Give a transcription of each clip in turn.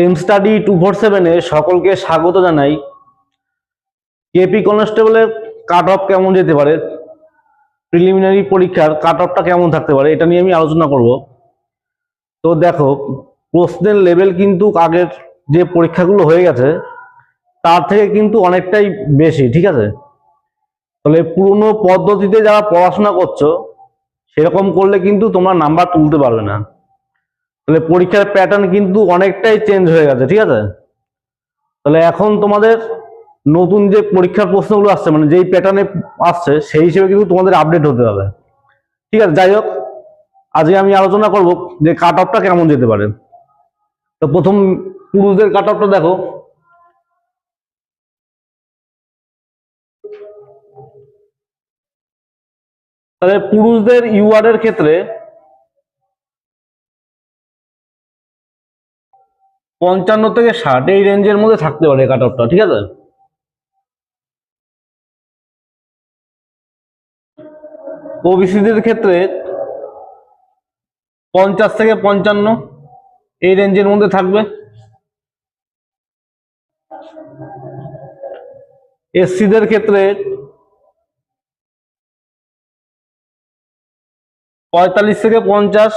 Am study 247-এ সকলকে স্বাগত জানাই। কেপি কনস্টেবলের কাট অফ কেমন যেতে পারে, প্রিলিমিনারি পরীক্ষার কাট অফটা কেমন থাকতে পারে, এটা নিয়ে আমি আলোচনা করব। তো দেখো, প্রশ্নের লেভেল কিন্তু আগের যে পরীক্ষাগুলো হয়ে গেছে তার থেকে কিন্তু অনেকটাই বেশি, ঠিক আছে? তাহলে পুরনো পদ্ধতিতে যারা পড়াশোনা করছো সেরকম করলে কিন্তু তোমরা নাম্বার তুলতে পারবে না। তাহলে পরীক্ষার প্যাটার্ন কিন্তু অনেকটাই চেঞ্জ হয়ে গেছে, ঠিক আছে? তাহলে এখন তোমাদের নতুন যে পরীক্ষার প্রশ্নগুলো আসছে, মানে যেই প্যাটার্নে আসছে সেই হিসেবে কিন্তু তোমাদের আপডেট হতে হবে, ঠিক আছে? যাই হোক, আজকে আমি আলোচনা করব যে কাট অফটা কেমন যেতে পারে। তো প্রথম পুরুষদের কাট অফটা দেখো। তাহলে পুরুষদের ইউআর এর ক্ষেত্রে 55 থেকে 60 এই রেঞ্জের মধ্যে থাকতে পারে কাট অফটা, ঠিক আছে? ওবিসিদের ক্ষেত্রে 50 থেকে 55 এই রেঞ্জের মধ্যে থাকবে। এসসিদের ক্ষেত্রে 45 থেকে 50।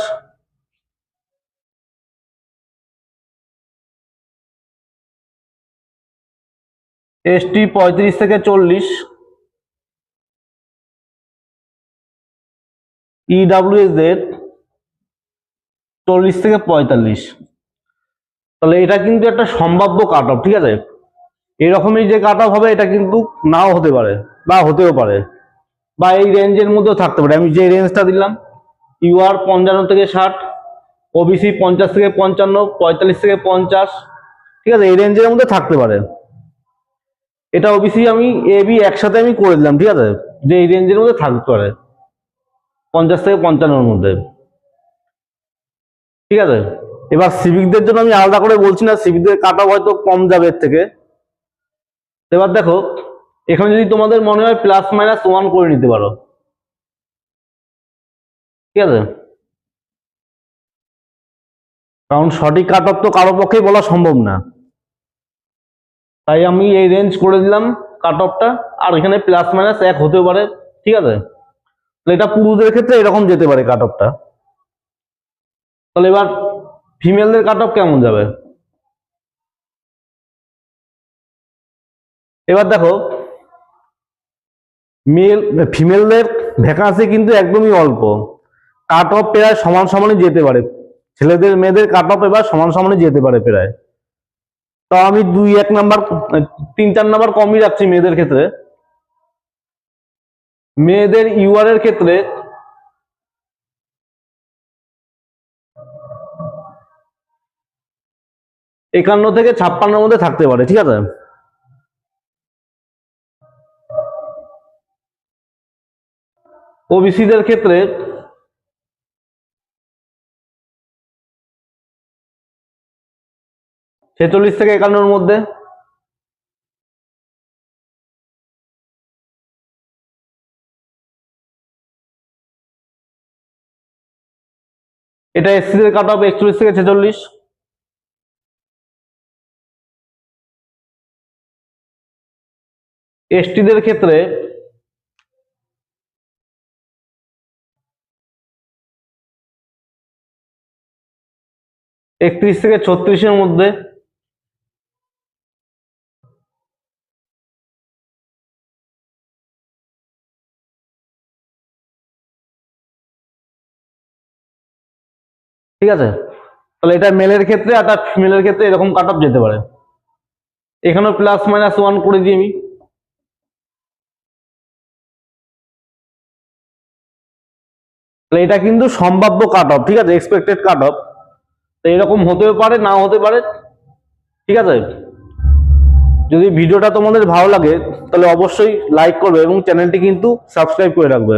এসটি 35 থেকে 40। ইডাব্লিউএসদের 40 থেকে 45। তাহলে এটা কিন্তু একটা সম্ভাব্য কাট অফ, ঠিক আছে? এরকমই যে কাট অফ হবে এটা কিন্তু নাও হতে পারে বা হতেও পারে, বা এই রেঞ্জের মধ্যেও থাকতে পারে। আমি যে রেঞ্জটা দিলাম, ইউআর 55 থেকে 60, ওবিসি 50 থেকে 55, 45 থেকে 50, ঠিক আছে? এই রেঞ্জের মধ্যে থাকতে পারে। এটা ওবিসি আমি এ বি একসাথে আমি করে দিলাম, ঠিক আছে? যে এই রেঞ্জের মধ্যে থাকতে পারে 50 থেকে 55-এর মধ্যে, ঠিক আছে? এবার সিভিকদের জন্য আমি আলাদা করে বলছি না, সিভিকদের কাট অফ হয়তো কম যাবে এর থেকে। এবার দেখো, এখানে যদি তোমাদের মনে হয় +-1 করে নিতে পারো, ঠিক আছে? কারণ সঠিক কাট অফ তো কারো পক্ষেই বলা সম্ভব না, তাই আমি এই রেঞ্জ করে দিলাম কাট অফটা। আর এখানে +-1 হতেও পারে, ঠিক আছে? তাহলে এটা পুরুষদের ক্ষেত্রে এরকম যেতে পারে কাট অফটা। তাহলে এবার ফিমেলদের কাট অফ কেমন যাবে। এবার দেখো, ফিমেলদের ভ্যাকান্সি কিন্তু একদমই অল্প, কাট অফ প্রায় সমান সমানই যেতে পারে। ছেলেদের মেয়েদের কাট অফ এবার সমান সমানই যেতে পারে প্রায়। তো আমি 2-1 নাম্বার 3-4 নাম্বার কমই রাখছি মেয়েদের ক্ষেত্রে। মেয়েদের ইউআর এর ক্ষেত্রে 51 থেকে 56-এর মধ্যে থাকতে পারে, ঠিক আছে? ওবিসিদের ক্ষেত্রে 46 থেকে 51-এর মধ্যে। এটা এসসিদের কাট অফ 41 থেকে 46। এসটিদের ক্ষেত্রে 31 থেকে 36-এর মধ্যে। ঠিক আছে? তাহলে এটা মেলের ক্ষেত্রে, আর ফিমেলের ক্ষেত্রে এরকম কাট অফ যেতে পারে। এখানেও +-1 করে দিই আমি। তাহলে এটা কিন্তু সম্ভাব্য কাট অফ, ঠিক আছে? Expected cut off. তো এরকম হতেও পারে, নাও হতে পারে, ঠিক আছে? যদি ভিডিওটা তোমাদের ভালো লাগে তাহলে অবশ্যই লাইক করবে এবং চ্যানেলটি কিন্তু সাবস্ক্রাইব করে রাখবে।